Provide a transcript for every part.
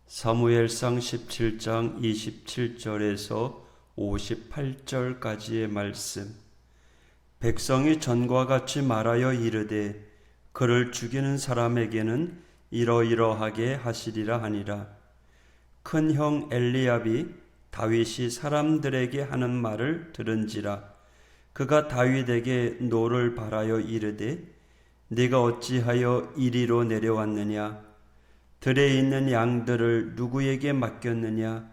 사무엘상 17장 27절에서 58절까지의 말씀. 백성이 전과 같이 말하여 이르되 그를 죽이는 사람에게는 이러이러하게 하시리라 하니라. 큰 형 엘리압이 다윗이 사람들에게 하는 말을 들은지라. 그가 다윗에게 노를 바라여 이르되 네가 어찌하여 이리로 내려왔느냐? 들에 있는 양들을 누구에게 맡겼느냐?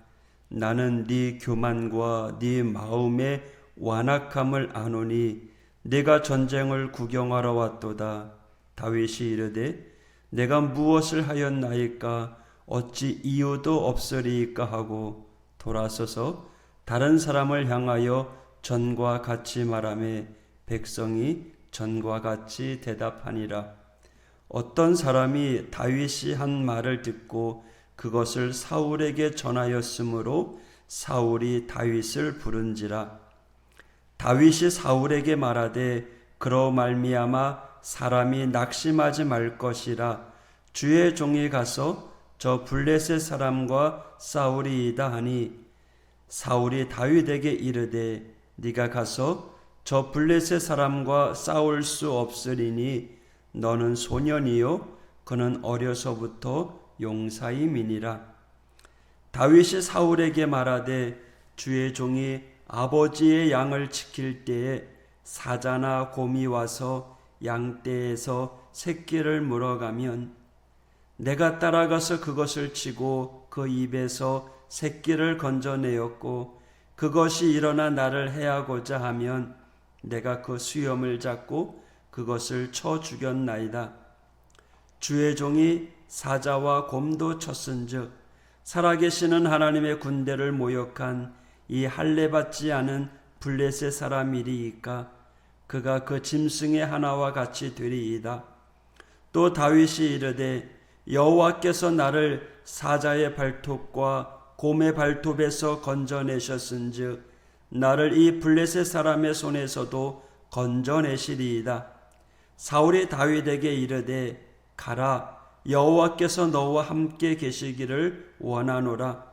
나는 네 교만과 네 마음의 완악함을 아노니 네가 전쟁을 구경하러 왔도다. 다윗이 이르되 내가 무엇을 하였나이까? 어찌 이유도 없으리이까 하고 돌아서서 다른 사람을 향하여 전과 같이 말하매 백성이 전과 같이 대답하니라. 어떤 사람이 다윗이 한 말을 듣고 그것을 사울에게 전하였으므로 사울이 다윗을 부른지라. 다윗이 사울에게 말하되 그러 말미암아 사람이 낙심하지 말 것이라. 주의 종이 가서 저 블레셋 사람과 싸우리이다 하니 사울이 다윗에게 이르되 네가 가서 저 블레셋 사람과 싸울 수 없으리니 너는 소년이요 그는 어려서부터 용사임이니라. 다윗이 사울에게 말하되 주의 종이 아버지의 양을 지킬 때에 사자나 곰이 와서 양떼에서 새끼를 물어가면 내가 따라가서 그것을 치고 그 입에서 새끼를 건져내었고 그것이 일어나 나를 해하고자 하면 내가 그 수염을 잡고 그것을 쳐 죽였나이다. 주의 종이 사자와 곰도 쳤은즉 살아계시는 하나님의 군대를 모욕한 이 할례받지 않은 블레셋 사람이리이까? 그가 그 짐승의 하나와 같이 되리이다. 또 다윗이 이르되 여호와께서 나를 사자의 발톱과 곰의 발톱에서 건져내셨은즉 나를 이 블레셋 사람의 손에서도 건져내시리이다. 사울이 다윗에게 이르되 가라, 여호와께서 너와 함께 계시기를 원하노라.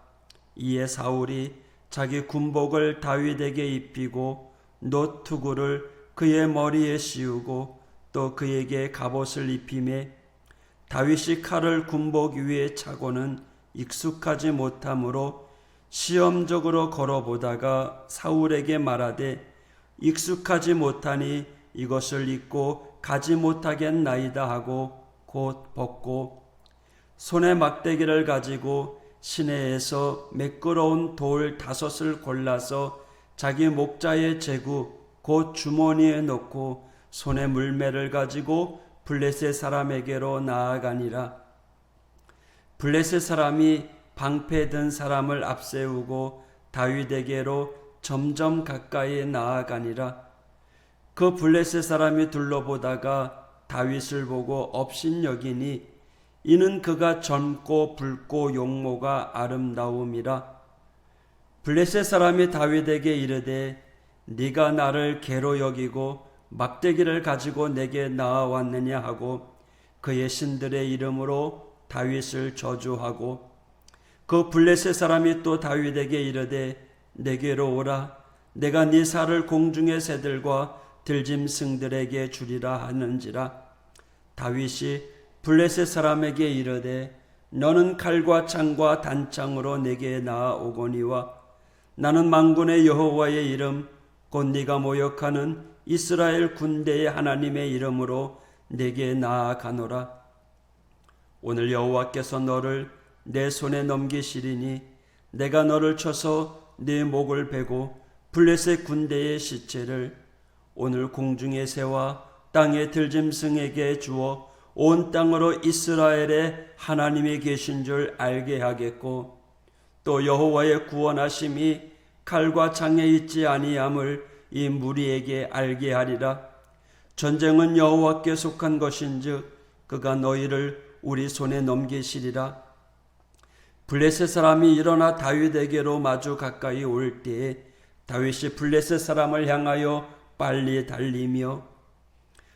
이에 사울이 자기 군복을 다윗에게 입히고 노투구를 그의 머리에 씌우고 또 그에게 갑옷을 입히매 다윗이 칼을 군복 위에 차고는 익숙하지 못하므로 시험적으로 걸어보다가 사울에게 말하되 익숙하지 못하니 이것을 입고 가지 못하겠나이다 하고 곧 벗고 손에 막대기를 가지고 시내에서 매끄러운 돌 5을 골라서 자기 목자의 제구 곧 주머니에 넣고 손에 물매를 가지고 블레셋 사람에게로 나아가니라. 블레셋 사람이 방패든 사람을 앞세우고 다윗에게로 점점 가까이 나아가니라. 그 블레셋 사람이 둘러보다가 다윗을 보고 업신여기니 이는 그가 젊고 붉고 용모가 아름다움이라. 블레셋 사람이 다윗에게 이르되 네가 나를 개로 여기고 막대기를 가지고 내게 나아왔느냐 하고 그의 신들의 이름으로 다윗을 저주하고 그 블레셋 사람이 또 다윗에게 이르되 내게로 오라. 내가 네 살을 공중의 새들과 들짐승들에게 주리라 하는지라. 다윗이 블레셋 사람에게 이르되 너는 칼과 창과 단창으로 내게 나아오거니와 나는 만군의 여호와의 이름 곧 네가 모욕하는 이스라엘 군대의 하나님의 이름으로 내게 나아가노라. 오늘 여호와께서 너를 내 손에 넘기시리니 내가 너를 쳐서 네 목을 베고 블레셋 군대의 시체를 오늘 공중의 새와 땅의 들짐승에게 주어 온 땅으로 이스라엘의 하나님이 계신 줄 알게 하겠고 또 여호와의 구원하심이 칼과 창에 있지 아니함을 이 무리에게 알게 하리라. 전쟁은 여호와께 속한 것인즉 그가 너희를 우리 손에 넘기시리라. 블레셋 사람이 일어나 다윗에게로 마주 가까이 올 때에 다윗이 블레셋 사람을 향하여 빨리 달리며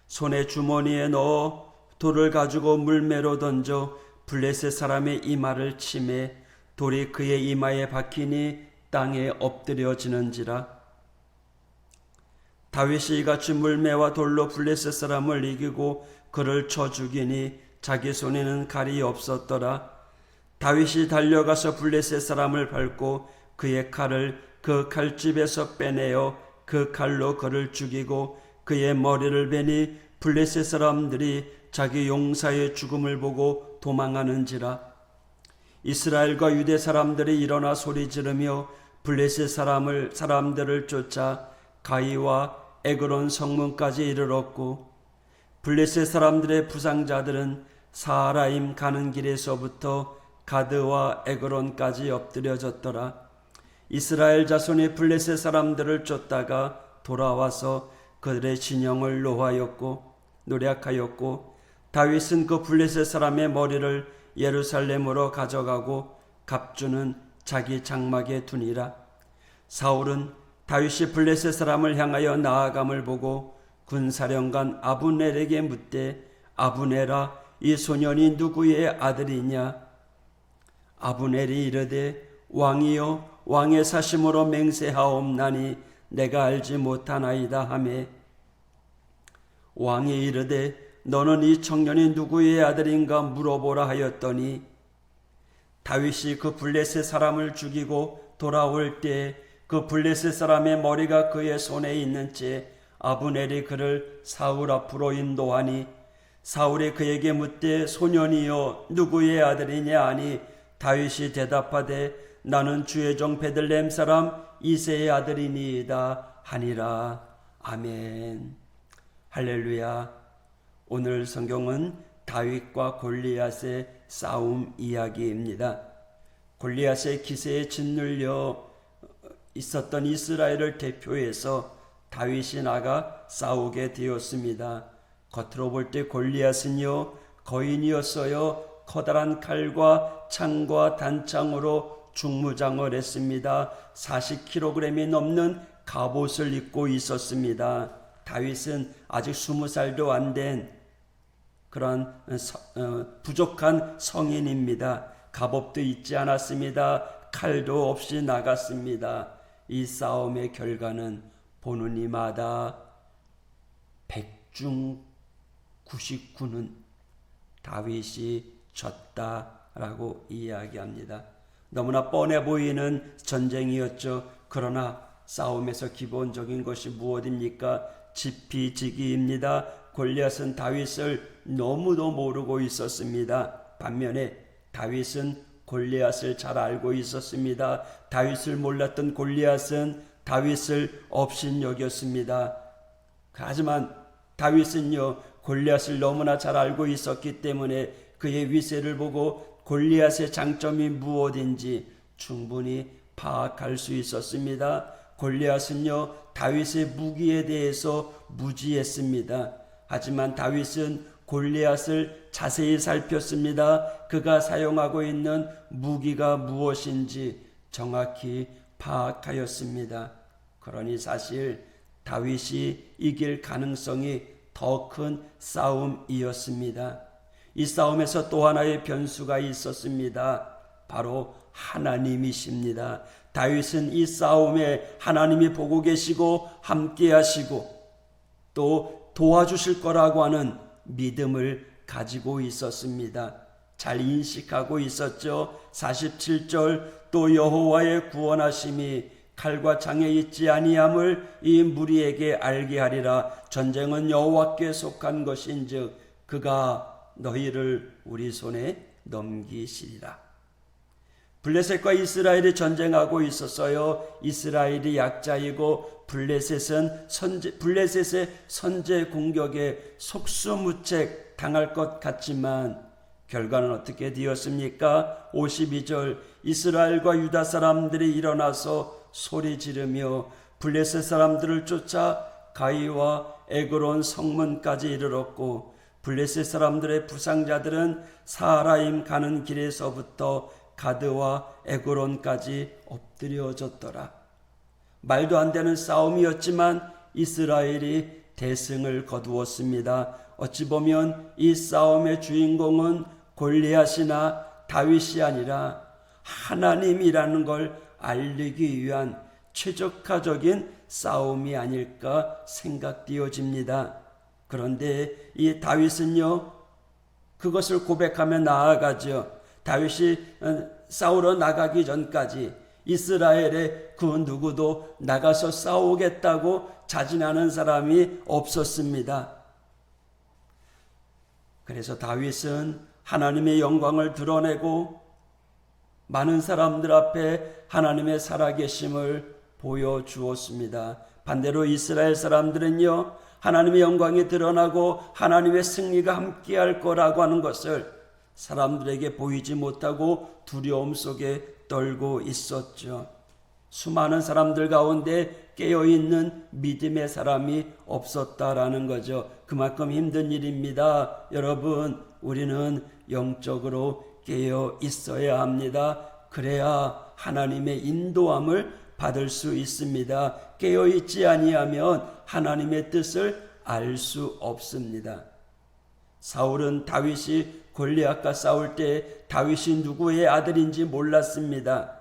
손에 주머니에 넣어 돌을 가지고 물매로 던져 블레셋 사람의 이마를 치매 돌이 그의 이마에 박히니 땅에 엎드려지는지라. 다윗이 이같이 물매와 돌로 블레셋 사람을 이기고 그를 쳐 죽이니 자기 손에는 칼이 없었더라. 다윗이 달려가서 블레셋 사람을 밟고 그의 칼을 그 칼집에서 빼내어 그 칼로 그를 죽이고 그의 머리를 베니 블레셋 사람들이 자기 용사의 죽음을 보고 도망하는지라. 이스라엘과 유대 사람들이 일어나 소리 지르며 블레셋 사람들을 쫓아 가이와 에그론 성문까지 이르렀고 블레셋 사람들의 부상자들은 사하라임 가는 길에서부터 가드와 에그론까지 엎드려졌더라. 이스라엘 자손이 블레셋 사람들을 쫓다가 돌아와서 그들의 진영을 노략하였고 다윗은 그 블레셋 사람의 머리를 예루살렘으로 가져가고 갑주는 자기 장막에 두니라. 사울은 다윗이 블레셋 사람을 향하여 나아감을 보고 군사령관 아브넬에게 묻되 아브넬아 이 소년이 누구의 아들이냐? 아브넬이 이르되 왕이여 왕의 사심으로 맹세하옵나니 내가 알지 못하나이다 하매 왕이 이르되 너는 이 청년이 누구의 아들인가 물어보라 하였더니 다윗이 그 블레셋 사람을 죽이고 돌아올 때 그 블레셋 사람의 머리가 그의 손에 있는 채 아브넬이 그를 사울 앞으로 인도하니 사울이 그에게 묻되 소년이여 누구의 아들이냐 하니 다윗이 대답하되 나는 주의 종 베들레헴 사람 이새의 아들이니이다 하니라. 아멘. 할렐루야. 오늘 성경은 다윗과 골리앗의 싸움 이야기입니다. 골리앗의 기세에 짓눌려 있었던 이스라엘을 대표해서 다윗이 나가 싸우게 되었습니다. 겉으로 볼 때 골리앗은요 거인이었어요. 커다란 칼과 창과 단창으로 중무장을 했습니다. 40kg이 넘는 갑옷을 입고 있었습니다. 다윗은 아직 20살도 안 된 그런 부족한 성인입니다. 갑옷도 있지 않았습니다. 칼도 없이 나갔습니다. 이 싸움의 결과는 보는 이마다 100중 99는 다윗이 졌다라고 이야기합니다. 너무나 뻔해 보이는 전쟁이었죠. 그러나 싸움에서 기본적인 것이 무엇입니까? 지피지기입니다. 골리앗은 다윗을 너무도 모르고 있었습니다. 반면에 다윗은 골리앗을 잘 알고 있었습니다. 다윗을 몰랐던 골리앗은 다윗을 업신여겼습니다. 하지만 다윗은요 골리앗을 너무나 잘 알고 있었기 때문에 그의 위세를 보고 골리앗의 장점이 무엇인지 충분히 파악할 수 있었습니다. 골리앗은요 다윗의 무기에 대해서 무지했습니다. 하지만 다윗은 골리앗을 자세히 살폈습니다. 그가 사용하고 있는 무기가 무엇인지 정확히 파악하였습니다. 그러니 사실 다윗이 이길 가능성이 더 큰 싸움이었습니다. 이 싸움에서 또 하나의 변수가 있었습니다. 바로 하나님이십니다. 다윗은 이 싸움에 하나님이 보고 계시고 함께 하시고 또 도와주실 거라고 하는 믿음을 가지고 있었습니다. 잘 인식하고 있었죠. 47절 또 여호와의 구원하심이 칼과 창에 있지 아니함을 이 무리에게 알게 하리라. 전쟁은 여호와께 속한 것인즉 그가 너희를 우리 손에 넘기시리라. 블레셋과 이스라엘이 전쟁하고 있었어요. 이스라엘이 약자이고 블레셋의 선제 공격에 속수무책 당할 것 같지만 결과는 어떻게 되었습니까? 52절 이스라엘과 유다 사람들이 일어나서 소리 지르며 블레셋 사람들을 쫓아 가이와 에그론 성문까지 이르렀고 블레셋 사람들의 부상자들은 사하라임 가는 길에서부터 가드와 에그론까지 엎드려졌더라. 말도 안 되는 싸움이었지만 이스라엘이 대승을 거두었습니다. 어찌 보면 이 싸움의 주인공은 골리앗이나 다윗이 아니라 하나님이라는 걸 알리기 위한 최적화적인 싸움이 아닐까 생각되어집니다. 그런데 이 다윗은요, 그것을 고백하며 나아가죠. 다윗이 싸우러 나가기 전까지 이스라엘에 그 누구도 나가서 싸우겠다고 자진하는 사람이 없었습니다. 그래서 다윗은 하나님의 영광을 드러내고 많은 사람들 앞에 하나님의 살아계심을 보여주었습니다. 반대로 이스라엘 사람들은요, 하나님의 영광이 드러나고 하나님의 승리가 함께할 거라고 하는 것을 사람들에게 보이지 못하고 두려움 속에 떨고 있었죠. 수많은 사람들 가운데 깨어있는 믿음의 사람이 없었다라는 거죠. 그만큼 힘든 일입니다. 여러분, 우리는 영적으로 깨어 있어야 합니다. 그래야 하나님의 인도함을 받을 수 있습니다. 깨어 있지 아니하면 하나님의 뜻을 알 수 없습니다. 사울은 다윗이 골리앗과 싸울 때 다윗이 누구의 아들인지 몰랐습니다.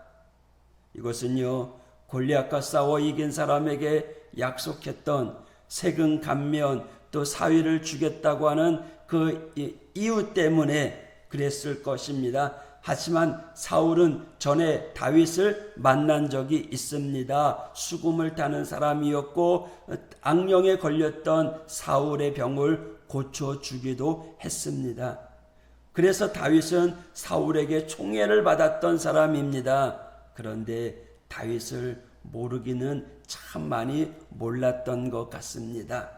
이것은요, 골리앗과 싸워 이긴 사람에게 약속했던 세금 감면 또 사위를 주겠다고 하는 그 이유 때문에 그랬을 것입니다. 하지만 사울은 전에 다윗을 만난 적이 있습니다. 수금을 타는 사람이었고 악령에 걸렸던 사울의 병을 고쳐주기도 했습니다. 그래서 다윗은 사울에게 총애를 받았던 사람입니다. 그런데 다윗을 모르기는 참 많이 몰랐던 것 같습니다.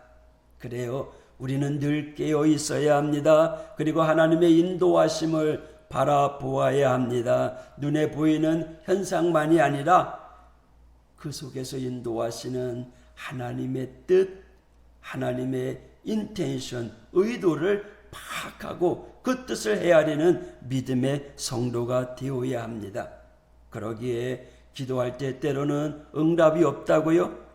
그래요, 우리는 늘 깨어 있어야 합니다. 그리고 하나님의 인도하심을 바라보아야 합니다. 눈에 보이는 현상만이 아니라 그 속에서 인도하시는 하나님의 뜻, 하나님의 인텐션, 의도를 파악하고 그 뜻을 헤아리는 믿음의 성도가 되어야 합니다. 그러기에 기도할 때 때로는 응답이 없다고요?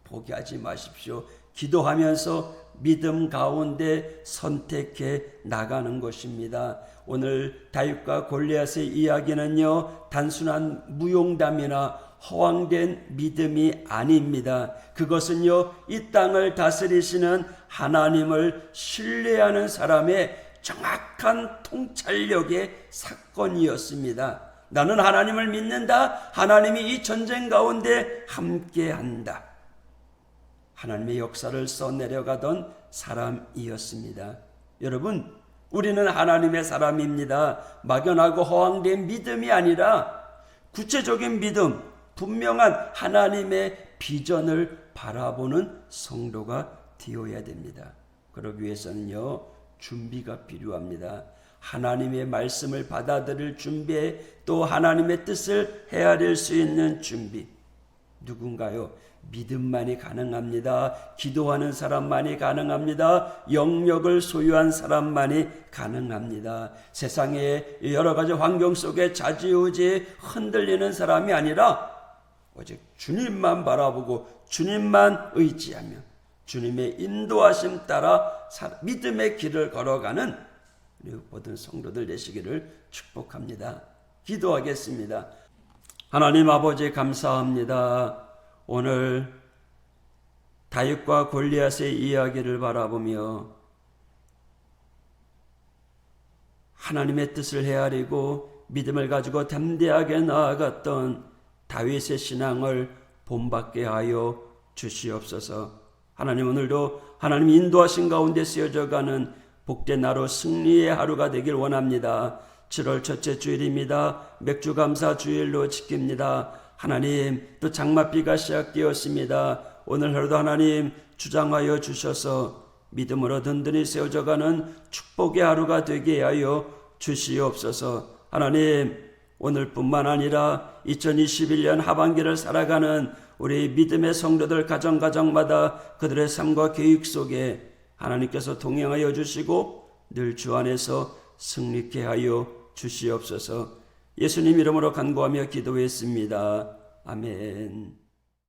포기하지 마십시오. 기도하면서 믿음 가운데 선택해 나가는 것입니다. 오늘 다윗과 골리앗의 이야기는요, 단순한 무용담이나 허황된 믿음이 아닙니다. 그것은요, 이 땅을 다스리시는 하나님을 신뢰하는 사람의 정확한 통찰력의 사건이었습니다. 나는 하나님을 믿는다. 하나님이 이 전쟁 가운데 함께한다. 하나님의 역사를 써내려가던 사람이었습니다. 여러분, 우리는 하나님의 사람입니다. 막연하고 허황된 믿음이 아니라 구체적인 믿음, 분명한 하나님의 비전을 바라보는 성도가 되어야 됩니다. 그러기 위해서는요, 준비가 필요합니다. 하나님의 말씀을 받아들일 준비, 또 하나님의 뜻을 헤아릴 수 있는 준비. 누군가요? 믿음만이 가능합니다. 기도하는 사람만이 가능합니다. 영역을 소유한 사람만이 가능합니다. 세상의 여러 가지 환경 속에 좌지우지 흔들리는 사람이 아니라 오직 주님만 바라보고 주님만 의지하며 주님의 인도하심 따라 믿음의 길을 걸어가는 우리 모든 성도들 되시기를 축복합니다. 기도하겠습니다. 하나님 아버지 감사합니다. 오늘 다윗과 골리앗의 이야기를 바라보며 하나님의 뜻을 헤아리고 믿음을 가지고 담대하게 나아갔던 다윗의 신앙을 본받게 하여 주시옵소서. 하나님, 오늘도 하나님 인도하신 가운데 쓰여져가는 복된 하루, 승리의 하루가 되길 원합니다. 7월 첫째 주일입니다. 맥주감사 주일로 지킵니다. 하나님, 또 장맛비가 시작되었습니다. 오늘 하루도 하나님 주장하여 주셔서 믿음으로 든든히 세워져가는 축복의 하루가 되게 하여 주시옵소서. 하나님, 오늘뿐만 아니라 2021년 하반기를 살아가는 우리 믿음의 성도들 가정마다 그들의 삶과 계획 속에 하나님께서 동행하여 주시고 늘 주 안에서 승리케 하여 주시옵소서. 예수님 이름으로 간구하며 기도했습니다. 아멘.